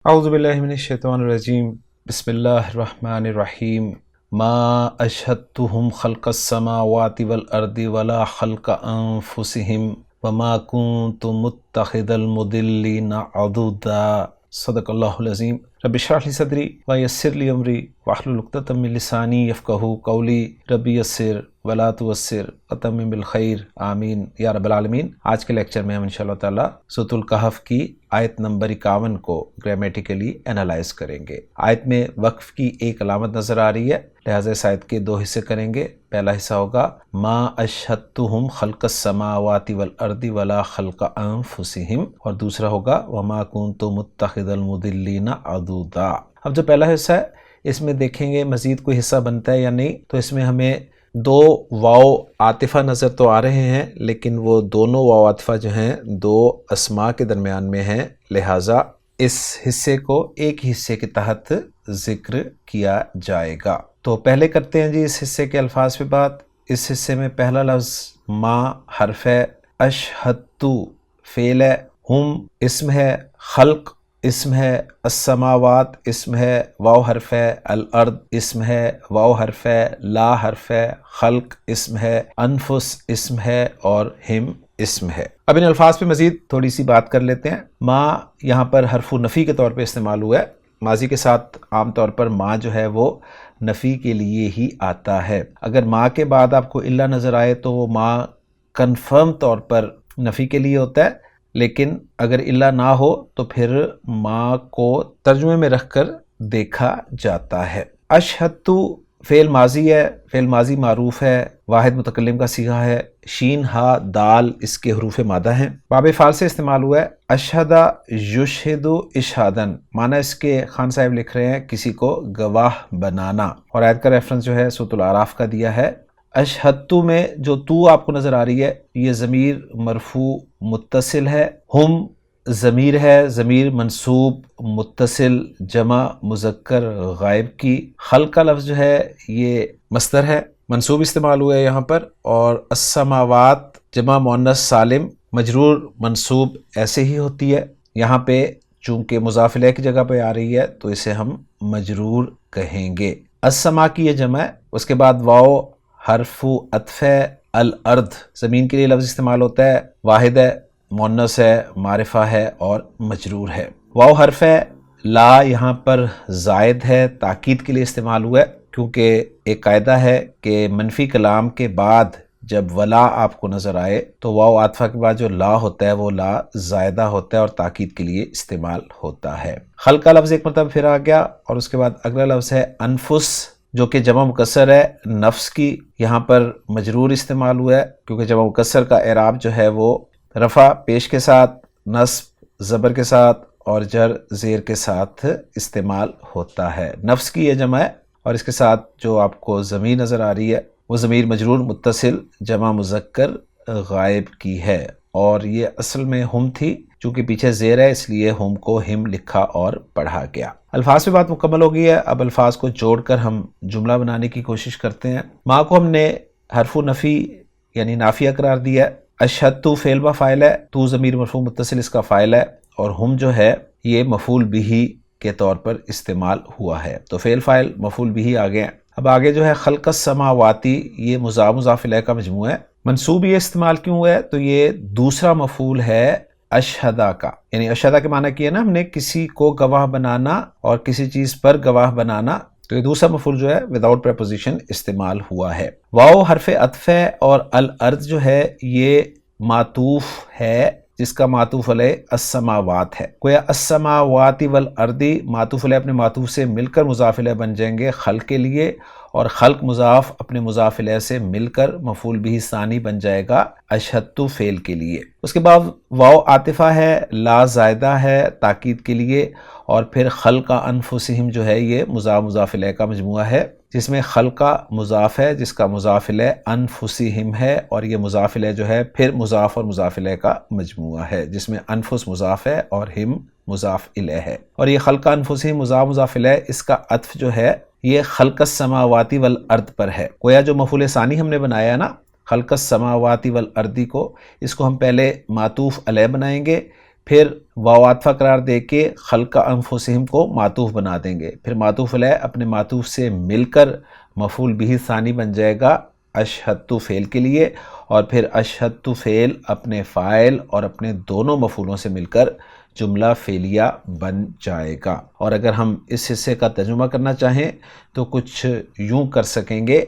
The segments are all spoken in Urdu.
اعوذ باللہ من الشیطان الرجیم بسم اللہ الرحمن الرحیم ما اشہدتہم خلق السماوات والارض ولا خلق انفسہم وما کنت متخذ المضلین عضدا صدق اللہ العظیم رب اشرح لی صدری ویسر لی امری واحلل عقدۃ من لسانی یفقہوا قولی رب یسر ولا تعسر وتمم بالخیر آمین یا رب العالمین۔ آج کے لیکچر میں ہم انشاءاللہ تعالی سورۃ الکہف کی آیت نمبر 51 کو گرامیٹیکلی انالائز کریں گے۔ آیت میں وقف کی ایک علامت نظر آ رہی ہے، لہٰذا اس آیت کے دو حصے کریں گے۔ پہلا حصہ ہوگا ما اشہدتہم خلق السماوات والارض ولا خلق انفسہم، اور دوسرا ہوگا وما کنت متخذ المضلین عضدا۔ اب جو پہلا حصہ ہے اس میں دیکھیں گے مزید کوئی حصہ بنتا ہے یا نہیں، تو اس میں ہمیں دو واو عاطفہ نظر تو آ رہے ہیں، لیکن وہ دونوں واو عاطفہ جو ہیں دو اسماء کے درمیان میں ہیں، لہٰذا اس حصے کو ایک حصے کے تحت ذکر کیا جائے گا۔ تو پہلے کرتے ہیں جی اس حصے کے الفاظ پہ بات۔ اس حصے میں پہلا لفظ ما حرف ہے، اشہدتو فعل ہے، ہم اسم ہے، خلق اسم ہے، السماوات اسم ہے، واو حرف ہے، الارض اسم ہے، واو حرف ہے، لا حرف ہے، خلق اسم ہے، انفس اسم ہے، اور ہم اسم ہے۔ اب ان الفاظ پہ مزید تھوڑی سی بات کر لیتے ہیں۔ ما یہاں پر حرف نفی کے طور پہ استعمال ہوا ہے۔ ماضی کے ساتھ عام طور پر ما جو ہے وہ نفی کے لیے ہی آتا ہے۔ اگر ما کے بعد آپ کو الا نظر آئے تو وہ ما کنفرم طور پر نفی کے لیے ہوتا ہے، لیکن اگر الا نہ ہو تو پھر ما کو ترجمے میں رکھ کر دیکھا جاتا ہے۔ اشہدتو فعل ماضی ہے، فعل ماضی معروف ہے، واحد متکلم کا صیغہ ہے، شین ہا دال اس کے حروف مادہ ہیں۔ باب فعل سے استعمال ہوا ہے، اشہد یشہد اشہادن، معنی اس کے خان صاحب لکھ رہے ہیں کسی کو گواہ بنانا، اور آیت کا ریفرنس جو ہے سورۃ الاعراف کا دیا ہے۔ اشہدتو میں جو تو آپ کو نظر آ رہی ہے یہ ضمیر مرفوع متصل ہے، ہم ضمیر ہے، ضمیر منصوب متصل جمع مذکر غائب کی، خلق کا لفظ جو ہے یہ مصدر ہے، منصوب استعمال ہوا ہے یہاں پر، اور السماوات جمع مؤنث سالم مجرور منصوب ایسے ہی ہوتی ہے، یہاں پہ چونکہ مضاف الیہ کی جگہ پہ آ رہی ہے تو اسے ہم مجرور کہیں گے۔ السما کی یہ جمع ہے، اس کے بعد واو حرف عطف ہے، الارض زمین کے لیے لفظ استعمال ہوتا ہے، واحد ہے، مؤنث ہے، معرفہ ہے اور مجرور ہے۔ واو حرف ہے، لا یہاں پر زائد ہے، تاکید کے لیے استعمال ہوا ہے، کیونکہ ایک قاعدہ ہے کہ منفی کلام کے بعد جب ولا آپ کو نظر آئے تو واو عاطفہ کے بعد جو لا ہوتا ہے وہ لا زائدہ ہوتا ہے اور تاکید کے لیے استعمال ہوتا ہے۔ خلق کا لفظ ایک مرتبہ پھر آ گیا، اور اس کے بعد اگلا لفظ ہے انفس، جو کہ جمع مکسر ہے نفس کی، یہاں پر مجرور استعمال ہوا ہے کیونکہ جمع مکسر کا اعراب جو ہے وہ رفع پیش کے ساتھ، نصب زبر کے ساتھ اور جر زیر کے ساتھ استعمال ہوتا ہے۔ نفس کی یہ جمع ہے، اور اس کے ساتھ جو آپ کو ضمیر نظر آ رہی ہے وہ ضمیر مجرور متصل جمع مذکر غائب کی ہے، اور یہ اصل میں ہم تھی، چونکہ پیچھے زیر ہے اس لیے ہم کو ہم لکھا اور پڑھا گیا۔ الفاظ پہ بات مکمل ہو گئی ہے، اب الفاظ کو جوڑ کر ہم جملہ بنانے کی کوشش کرتے ہیں۔ ما کو ہم نے حرف نفی یعنی نافیہ قرار دیا ہے، اشہدتو فعل با فاعل ہے، تو ضمیر مرفوع متصل اس کا فاعل ہے، اور ہم جو ہے یہ مفعول بہ کے طور پر استعمال ہوا ہے، تو فعل فاعل مفعول بہ آ گئے ہیں۔ اب آگے جو ہے خلق السماواتی، یہ مضاف مضاف الیہ کا مجموعہ ہے۔ منصوب یہ استعمال کیوں ہوا ہے تو یہ دوسرا مفعول ہے اشہدا کا، یعنی اشہدا کے معنی کیا ہے نا ہم نے کسی کو گواہ بنانا اور کسی چیز پر گواہ بنانا، تو یہ دوسرا مفعول جو ہے وداؤٹ پریپوزیشن استعمال ہوا ہے۔ واو حرف عطف ہے، اور الارض جو ہے یہ معطوف ہے جس کا معطوف علیہ السماوات ہے، گویا السماوات والارض معطوف علیہ اپنے معطوف سے مل کر مضاف الیہ بن جائیں گے خلق کے لیے، اور خلق مضاف اپنے مضاف الیہ سے مل کر مفعول بہ ثانی بن جائے گا اشہدتو فعل کے لیے۔ اس کے بعد واو عاطفہ ہے، لا زائدہ ہے تاکید کے لیے، اور پھر خلق انفسہم جو ہے یہ مضاف الیہ کا مجموعہ ہے، جس میں خلق مضاف ہے جس کا مضاف الیہ انفسہم ہے، اور یہ مضاف الیہ جو ہے پھر مضاف اور مضاف الیہ کا مجموعہ ہے، جس میں انفس مضاف ہے اور ہم مضاف الیہ ہے، اور یہ خلق انفسہم مضاف الیہ اس کا عطف جو ہے یہ خلق السماوات والارض پر ہے، گویا جو مفعول ثانی ہم نے بنایا ہے نا خلق السماوات والارض کو، اس کو ہم پہلے معطوف علیہ بنائیں گے، پھر واو عاطفہ قرار دے کے خلق انفسہم کو معطوف بنا دیں گے، پھر معطوف علیہ اپنے معطوف سے مل کر مفعول بہ ثانی بن جائے گا اشہدت فعل کے لیے، اور پھر اشہدت فعل اپنے فاعل اور اپنے دونوں مفعولوں سے مل کر جملہ فعلیہ بن جائے گا۔ اور اگر ہم اس حصے کا ترجمہ کرنا چاہیں تو کچھ یوں کر سکیں گے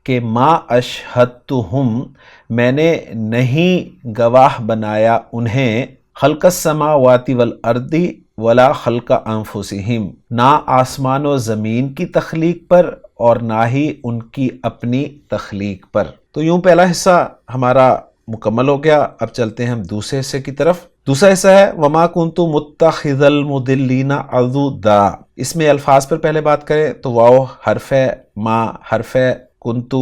کہ ما اشہدتہم، میں نے نہیں گواہ بنایا انہیں، خلق السماوات والارض ولا خلق انفسہم، نہ آسمان و زمین کی تخلیق پر اور نہ ہی ان کی اپنی تخلیق پر۔ تو یوں پہلا حصہ ہمارا مکمل ہو گیا۔ اب چلتے ہیں ہم دوسرے حصے کی طرف۔ دوسرا حصہ ہے وما کنت متخذ المضلین عضدا۔ اس میں الفاظ پر پہلے بات کریں تو واو حرف ہے، ما حرف ہے، کنت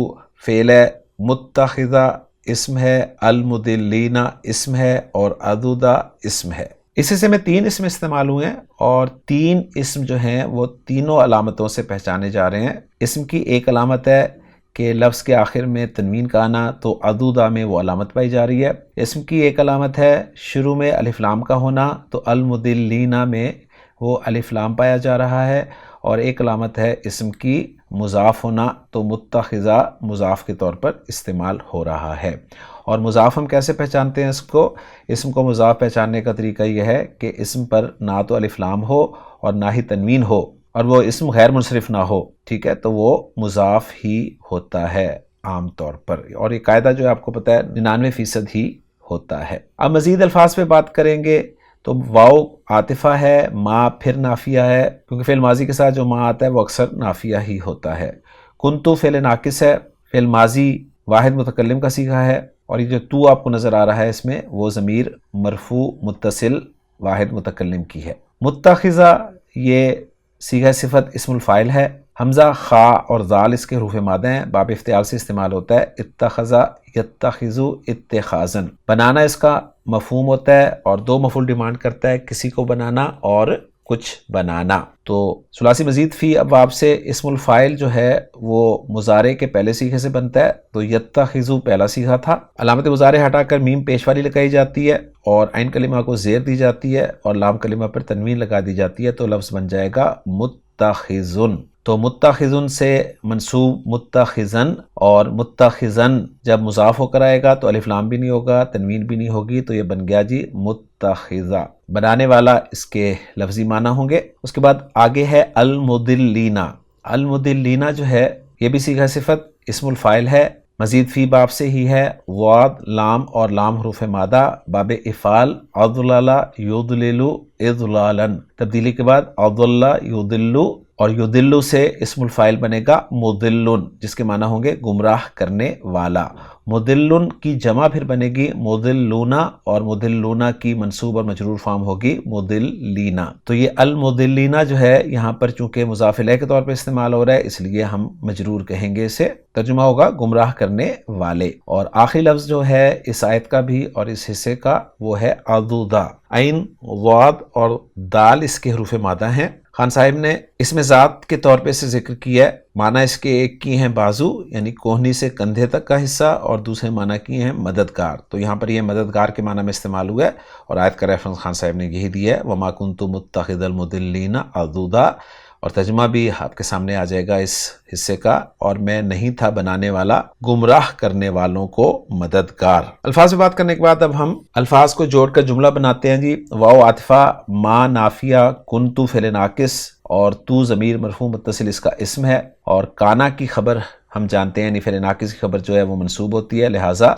فعل ہے، متخذہ اسم ہے، المضلین اسم ہے اور عضدا اسم ہے۔ اس حصے میں 3 اسم استعمال ہوئے ہیں اور 3 اسم جو ہیں وہ تینوں علامتوں سے پہچانے جا رہے ہیں۔ اسم کی ایک علامت ہے کہ لفظ کے آخر میں تنوین کا آنا، تو عضدا میں وہ علامت پائی جا رہی ہے۔ اسم کی ایک علامت ہے شروع میں الف لام کا ہونا، تو المضلین میں وہ الف لام پایا جا رہا ہے، اور ایک علامت ہے اسم کی مضاف ہونا، تو متخذہ مضاف کے طور پر استعمال ہو رہا ہے۔ اور مضاف ہم کیسے پہچانتے ہیں اسم کو مضاف پہچاننے کا طریقہ یہ ہے کہ اسم پر نہ تو الف لام ہو اور نہ ہی تنوین ہو، اور وہ اسم غیر منصرف نہ ہو، ٹھیک ہے، تو وہ مضاف ہی ہوتا ہے عام طور پر، اور یہ قاعدہ جو ہے آپ کو پتہ ہے 99% ہی ہوتا ہے۔ اب مزید الفاظ پہ بات کریں گے تو واو عاطفہ ہے، ما پھر نافیہ ہے، کیونکہ فعل ماضی کے ساتھ جو ما آتا ہے وہ اکثر نافیہ ہی ہوتا ہے۔ کنتو فعل ناقص ہے، فعل ماضی واحد متکلم کا صیغہ ہے، اور یہ جو تو آپ کو نظر آ رہا ہے اس میں وہ ضمیر مرفوع متصل واحد متکلم کی ہے۔ متخذہ یہ صیغہ صفت اسم الفاعل ہے، حمزہ خا اور ذال اس کے حروف مادہ ہیں، باب افتعال سے استعمال ہوتا ہے، اتخذا یتخذ اتخاذا، بنانا اس کا مفہوم ہوتا ہے اور 2 مفعول ڈیمانڈ کرتا ہے، کسی کو بنانا اور کچھ بنانا۔ تو ثلاثی مزید فی ابواب سے اسم الفاعل جو ہے وہ مضارع کے پہلے صیغے سے بنتا ہے، تو یتخذ پہلا صیغہ تھا، علامت مضارع ہٹا کر میم پیش والی لگائی جاتی ہے اور عین کلمہ کو زیر دی جاتی ہے اور لام کلمہ پر تنوین لگا دی جاتی ہے، تو لفظ بن جائے گا متخذن۔ تو متخذن سے منصوب متخذن، اور متخذن جب مضاف ہو کر آئے گا تو الف لام بھی نہیں ہوگا، تنوین بھی نہیں ہوگی، تو یہ بن گیا جی متخذہ، بنانے والا اس کے لفظی معنی ہوں گے۔ اس کے بعد آگے ہے المضلین۔ المضلین جو ہے یہ بھی صیغہ صفت اسم الفاعل ہے، مزید فی باب سے ہی ہے، واد لام اور لام حروف مادہ، باب افعال، اضلل یضلل اضلالا، تبدیلی کے بعد اضل یضل، اور یضل سے اسم الفاعل بنے گا مضل، جس کے معنی ہوں گے گمراہ کرنے والا۔ مضل کی جمع پھر بنے گی مضلون، اور مضلون کی منصوب اور مجرور فارم ہوگی مضلین۔ تو یہ المضلین جو ہے یہاں پر چونکہ مضاف الیہ کے طور پر استعمال ہو رہا ہے، اس لیے ہم مجرور کہیں گے، اسے ترجمہ ہوگا گمراہ کرنے والے۔ اور آخری لفظ جو ہے اس آیت کا بھی اور اس حصے کا وہ ہے عضدا، عین ضاد اور دال اس کے حروف مادہ ہیں۔ خان صاحب نے اس میں ذات کے طور پہ اسے ذکر کیا ہے، معنی اس کے ایک کی ہیں بازو یعنی کوہنی سے کندھے تک کا حصہ، اور دوسرے معنی کی ہیں مددگار، تو یہاں پر یہ مددگار کے معنی میں استعمال ہوا ہے، اور آیت کا ریفرنس خان صاحب نے یہی دیا ہے وما کنت متخذ المضلین عضدا، اور ترجمہ بھی آپ کے سامنے آ جائے گا اس حصے کا، اور میں نہیں تھا بنانے والا گمراہ کرنے والوں کو مددگار۔ الفاظ پہ بات کرنے کے بعد اب ہم الفاظ کو جوڑ کر جملہ بناتے ہیں جی۔ واو عاطفہ، ما نافیہ، کنتو فعل ناقص اور تو ضمیر مرفوع متصل اس کا اسم ہے، اور کانا کی خبر ہم جانتے ہیں، یعنی فعل ناقص کی خبر جو ہے وہ منصوب ہوتی ہے، لہٰذا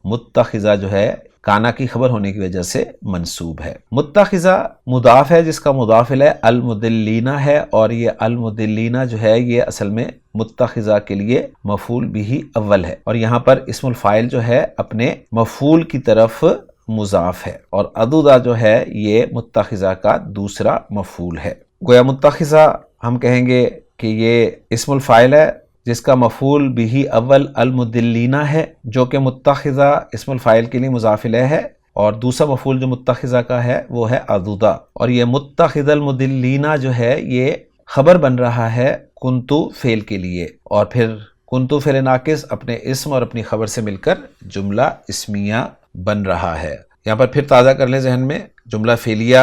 متخذہ جو ہے کانا کی خبر ہونے کی وجہ سے منصوب ہے۔ متخذہ مضاف ہے جس کا مضاف الیہ المضلین ہے، اور یہ المضلین جو ہے یہ اصل میں متخذہ کے لیے مفعول بھی اول ہے، اور یہاں پر اسم الفاعل جو ہے اپنے مفعول کی طرف مضاف ہے، اور عضدا جو ہے یہ متخذہ کا دوسرا مفعول ہے۔ گویا متخذہ ہم کہیں گے کہ یہ اسم الفاعل ہے جس کا مفعول بھی اول المضلین ہے، جو کہ متخذہ اسم الفاعل کے لیے مضاف الیہ ہے، اور دوسرا مفعول جو متخذہ کا ہے وہ ہے عضدا، اور یہ متخذ المضلین جو ہے یہ خبر بن رہا ہے کنتو فعل کے لیے، اور پھر کنتو فعل ناقص اپنے اسم اور اپنی خبر سے مل کر جملہ اسمیہ بن رہا ہے۔ یہاں پر پھر تازہ کر لیں ذہن میں، جملہ فعلیہ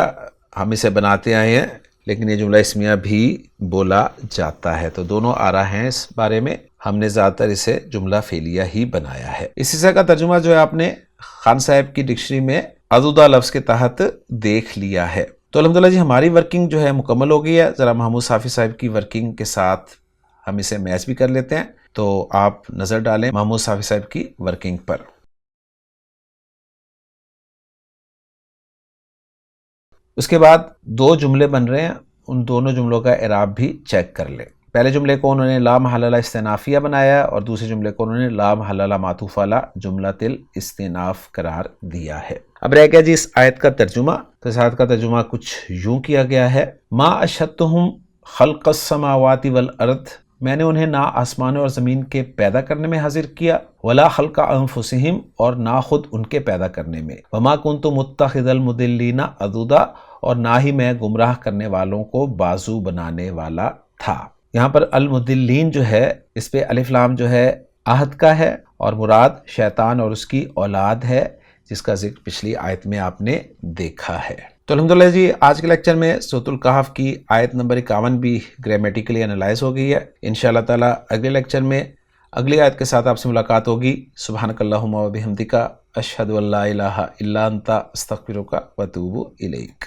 ہم اسے بناتے آئے ہیں، لیکن یہ جملہ اسمیہ بھی بولا جاتا ہے، تو دونوں آرا ہیں اس بارے میں، ہم نے زیادہ تر اسے جملہ فعلیہ ہی بنایا ہے۔ اس حصے کا ترجمہ جو ہے آپ نے خان صاحب کی ڈکشنری میں عضدہ لفظ کے تحت دیکھ لیا ہے۔ تو الحمدللہ جی ہماری ورکنگ جو ہے مکمل ہو گئی ہے۔ ذرا محمود صافی صاحب کی ورکنگ کے ساتھ ہم اسے میچ بھی کر لیتے ہیں، تو آپ نظر ڈالیں محمود صافی صاحب کی ورکنگ پر۔ اس کے بعد دو جملے بن رہے ہیں، ان دونوں جملوں کا اعراب بھی چیک کر لیں۔ پہلے جملے کو انہوں نے لا محل لا استئنافیہ بنایا اور دوسرے جملے کو انہوں نے لا محل لا معطوف علی جملۃ الاستئناف قرار دیا ہے۔ اب رہ گیا جی اس آیت کا ترجمہ، تو اس آیت کا ترجمہ کچھ یوں کیا گیا ہے، ما اشہدتہم خلق السماوات والارض، میں نے انہیں نہ آسمانوں اور زمین کے پیدا کرنے میں حاضر کیا، ولا خلق انفسہم، اور نہ خود ان کے پیدا کرنے میں، وما کنت متخذ المضلین عضدا، اور نہ ہی میں گمراہ کرنے والوں کو بازو بنانے والا تھا۔ یہاں پر المضلین جو ہے اس پہ الف لام جو ہے عہد کا ہے، اور مراد شیطان اور اس کی اولاد ہے، جس کا ذکر پچھلی آیت میں آپ نے دیکھا ہے۔ تو الحمدللہ جی آج کے لیکچر میں سورۃ الکہف کی آیت نمبر 51 بھی گرامیٹیکلی انالائز ہو گئی ہے۔ انشاءاللہ تعالی اگلے لیکچر میں اگلی آیت کے ساتھ آپ سے ملاقات ہوگی۔ سبحانک اللہم و بحمدک، اشہد ان لا الہ الا انت، استغفرک و اتوب الیک۔